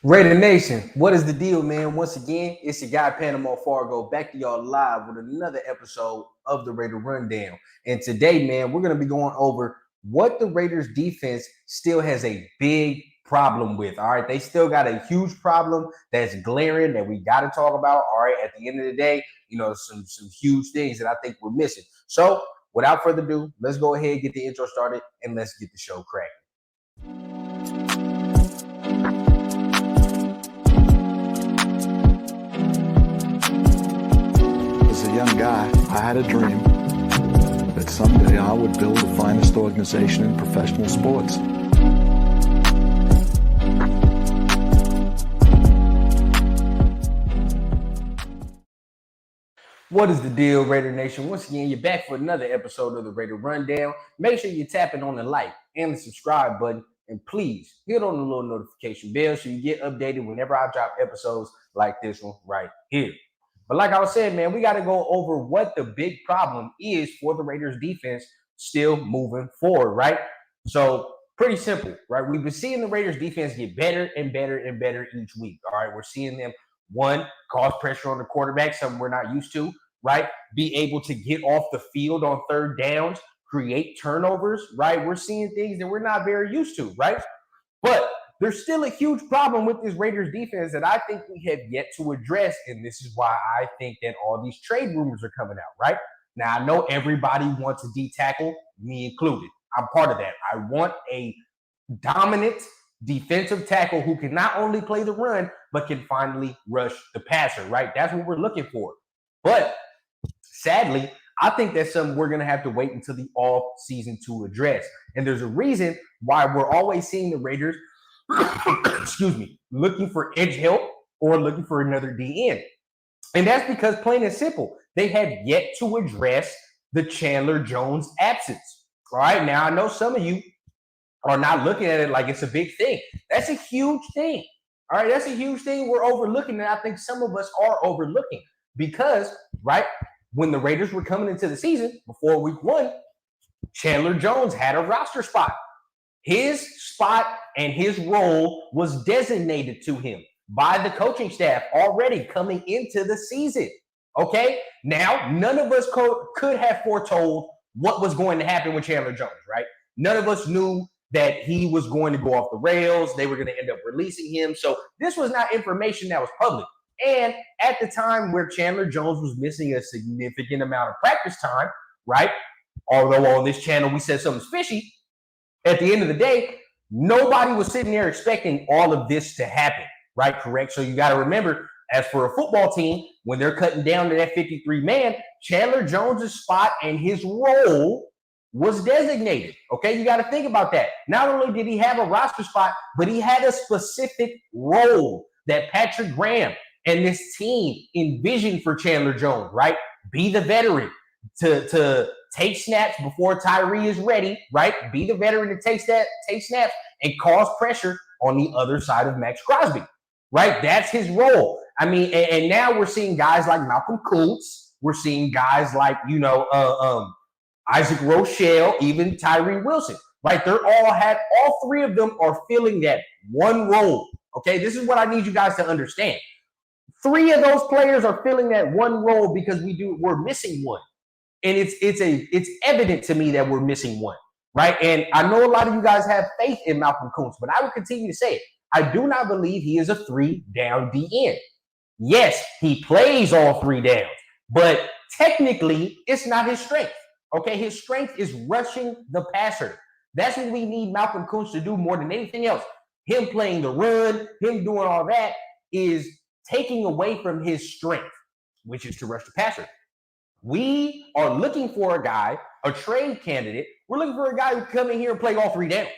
Raider Nation, what is the deal, man? Once again, it's your guy Panama Fargo back to y'all live with another episode of the Raider Rundown. And today, man, we're going to be going over what the Raiders defense still has a big problem with. All right, they still got a huge problem that's glaring that we got to talk about. All right, at the end of the day, some huge things that I think we're missing. So, without further ado, let's go ahead and get the intro started and let's get the show cracking. As a young guy, I had a dream that someday I would build the finest organization in professional sports. What is the deal, Raider Nation? Once again, you're back for another episode of the Raider Rundown. Make sure you're tapping on the like and the subscribe button. And please hit on the little notification bell so you get updated whenever I drop episodes like this one right here. But like I was saying, man, we got to go over what the big problem is for the Raiders defense still moving forward, right? So pretty simple, right? We've been seeing the Raiders defense get better and better and better each week, all right? We're seeing them, one, cause pressure on the quarterback, something we're not used to, right? Be able to get off the field on third downs, create turnovers, right? We're seeing things that we're not very used to, right? But there's still a huge problem with this Raiders defense that I think we have yet to address. And this is why I think that all these trade rumors are coming out, right? Now, I know everybody wants a D tackle, me included. I'm part of that. I want a dominant defensive tackle who can not only play the run, but can finally rush the passer, right? That's what we're looking for. But sadly, I think that's something we're going to have to wait until the off season to address. And there's a reason why we're always seeing the Raiders looking for edge help or looking for another DN. And that's because, plain and simple, they have yet to address the Chandler Jones absence. All right, now I know some of you are not looking at it like it's a big thing. That's a huge thing. All right, that's a huge thing we're overlooking, and I think some of us are overlooking because, right, when the Raiders were coming into the season before week one, Chandler Jones had a roster spot. His spot and his role was designated to him by the coaching staff already coming into the season. Okay? Now, none of us could have foretold what was going to happen with Chandler Jones, right? None of us knew that he was going to go off the rails. They were going to end up releasing him. So this was not information that was public. And at the time where Chandler Jones was missing a significant amount of practice time, right? Although on this channel we said something's fishy, at the end of the day, nobody was sitting there expecting all of this to happen, right? Correct. So you got to remember, as for a football team, when they're cutting down to that 53-man, Chandler Jones's spot and his role was designated. Okay, you got to think about that. Not only did he have a roster spot, but he had a specific role that Patrick Graham and this team envisioned for Chandler Jones, right? Be the veteran to take snaps before Tyree is ready, right? Be the veteran to take snaps and cause pressure on the other side of Max Crosby, right? That's his role. I mean, and now we're seeing guys like Malcolm Kuntz. We're seeing guys like, Isaac Rochelle, even Tyree Wilson, right? All three of them are filling that one role. Okay, this is what I need you guys to understand. Three of those players are filling that one role because we're missing one. And it's evident to me that we're missing one, right? And I know a lot of you guys have faith in Malcolm Kuntz, but I will continue to say it. I do not believe he is a 3-down DN. Yes, he plays all 3 downs, but technically it's not his strength. Okay, his strength is rushing the passer. That's what we need Malcolm Kuntz to do more than anything else. Him playing the run, him doing all that is taking away from his strength, which is to rush the passer. We are looking for a guy, a trade candidate. We're looking for a guy who can come in here and play all 3 downs,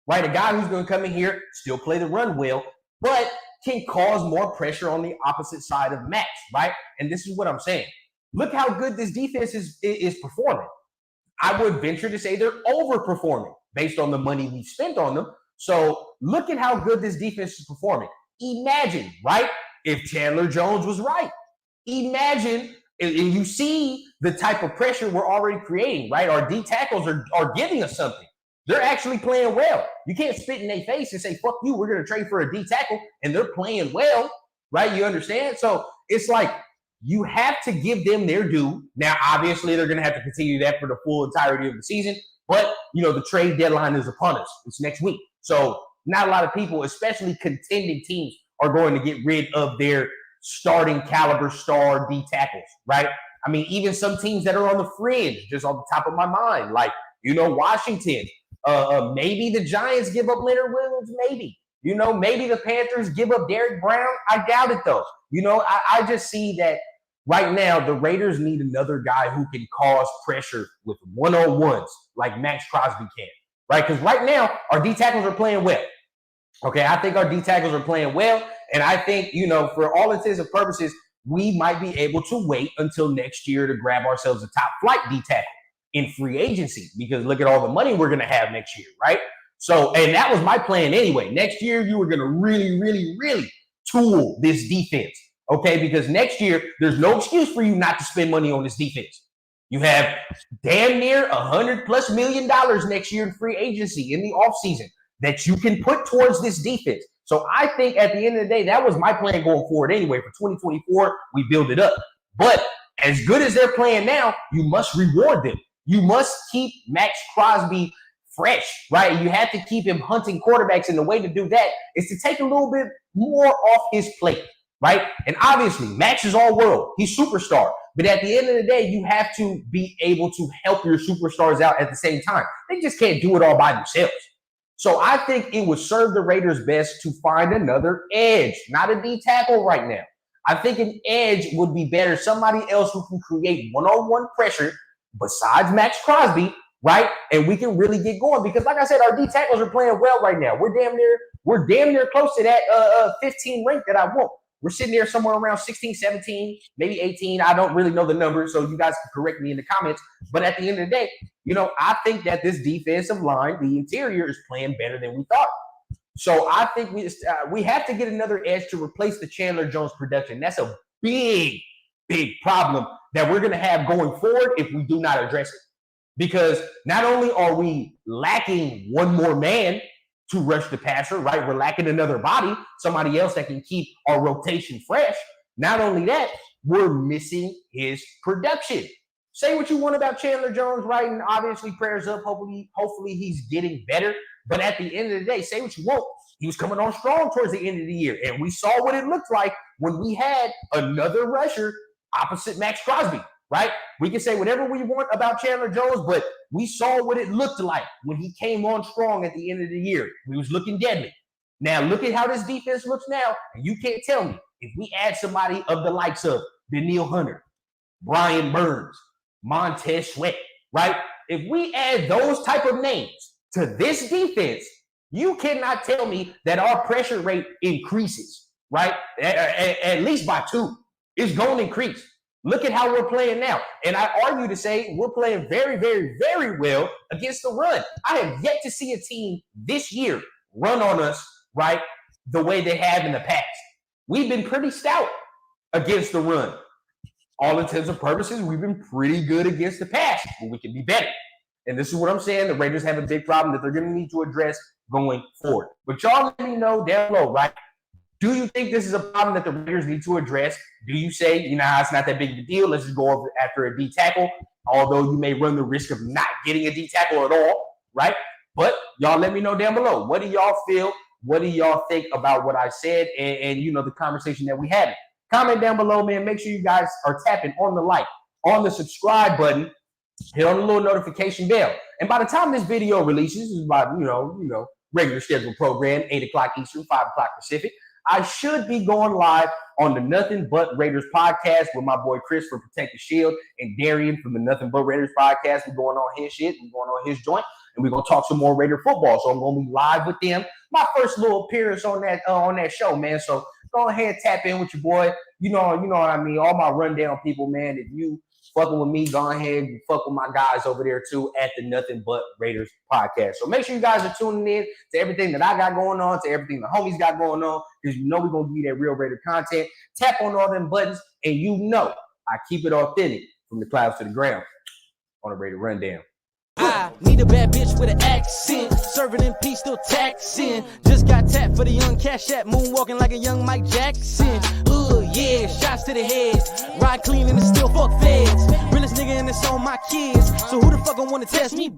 right? A guy who's going to come in here, still play the run well, but can cause more pressure on the opposite side of Max, right? And this is what I'm saying. Look how good this defense is performing. I would venture to say they're overperforming based on the money we spent on them. So look at how good this defense is performing. Imagine, right, if Chandler Jones was right. Imagine, and you see the type of pressure we're already creating, right? Our D tackles are giving us something. They're actually playing well. You can't spit in their face and say, fuck you, we're going to trade for a D tackle, and they're playing well, right? You understand? So it's like you have to give them their due. Now, obviously, they're going to have to continue that for the full entirety of the season, but, the trade deadline is upon us. It's next week. So not a lot of people, especially contending teams, are going to get rid of their starting caliber star D tackles, right? I mean, even some teams that are on the fringe, just on the top of my mind, like, Washington, maybe the Giants give up Leonard Williams, maybe. Maybe the Panthers give up Derrick Brown. I doubt it, though. I just see that right now the Raiders need another guy who can cause pressure with one-on-ones like Max Crosby can, right? Because right now our D tackles are playing well. Okay, I think our D tackles are playing well, and I think, for all intents and purposes, we might be able to wait until next year to grab ourselves a top flight D tackle in free agency, because look at all the money we're going to have next year, right? So, and that was my plan anyway. Next year, you were going to really, really, really tool this defense, okay? Because next year, there's no excuse for you not to spend money on this defense. You have damn near $100+ million next year in free agency in the offseason that you can put towards this defense. So I think at the end of the day, that was my plan going forward anyway. For 2024, we build it up. But as good as they're playing now, you must reward them. You must keep Max Crosby fresh, right? You have to keep him hunting quarterbacks, and the way to do that is to take a little bit more off his plate, right? And obviously, Max is all world. He's superstar. But at the end of the day, you have to be able to help your superstars out at the same time. They just can't do it all by themselves. So I think it would serve the Raiders best to find another edge, not a D tackle right now. I think an edge would be better. Somebody else who can create one-on-one pressure besides Max Crosby, right? And we can really get going, because like I said, our D tackles are playing well right now. We're damn near close to that 15 rank that I want. We're sitting there somewhere around 16, 17, maybe 18. I don't really know the numbers, so you guys can correct me in the comments. But at the end of the day, I think that this defensive line, the interior, is playing better than we thought. So I think we have to get another edge to replace the Chandler Jones production. That's a big, big problem that we're going to have going forward if we do not address it. Because not only are we lacking one more man to rush the passer, right? We're lacking another body, somebody else that can keep our rotation fresh. Not only that, we're missing his production. Say what you want about Chandler Jones, right? And obviously prayers up. Hopefully he's getting better. But at the end of the day, say what you want. He was coming on strong towards the end of the year. And we saw what it looked like when we had another rusher opposite Max Crosby, right? We can say whatever we want about Chandler Jones, but we saw what it looked like when he came on strong at the end of the year. He was looking deadly. Now, look at how this defense looks now, and you can't tell me if we add somebody of the likes of Danielle Hunter, Brian Burns, Montez Sweat, right? If we add those type of names to this defense, you cannot tell me that our pressure rate increases, right? At least by 2. It's going to increase. Look at how we're playing now. And I argue to say we're playing very, very, very well against the run. I have yet to see a team this year run on us, right, the way they have in the past. We've been pretty stout against the run. All intents and purposes, we've been pretty good against the pass, but we can be better. And this is what I'm saying. The Raiders have a big problem that they're going to need to address going forward. But y'all let me know down below, right? Do you think this is a problem that the Raiders need to address? Do you say, it's not that big of a deal. Let's just go over after a D tackle, although you may run the risk of not getting a D tackle at all, right? But y'all let me know down below. What do y'all feel? What do y'all think about what I said and the conversation that we had? Comment down below, man. Make sure you guys are tapping on the like, on the subscribe button, hit on the little notification bell. And by the time this video releases, it's about, regular scheduled program, 8 o'clock Eastern, 5 o'clock Pacific. I should be going live on the Nothing But Raiders podcast with my boy Chris from Protect the Shield and Darian from the Nothing But Raiders podcast. We're going on his shit. We're going on his joint. And we're going to talk some more Raider football. So I'm going to be live with them. My first little appearance on that show, man. So go ahead, tap in with your boy. You know what I mean? All my rundown people, man. If you fucking with me, go ahead and fuck with my guys over there too at the Nothing But Raiders podcast. So make sure you guys are tuning in to everything that I got going on, to everything the homies got going on, because we're going to give you that real Raider content. Tap on all them buttons, and I keep it authentic from the clouds to the ground on a Raider Rundown. I need a bad bitch with an accent, serving in peace, still taxing. Just got tapped for the young cash app, moonwalking like a young Mike Jackson. Yeah, shots to the head, ride clean and it's still fuck feds. Realest nigga and it's on my kids, so who the fuck gon' wanna test me?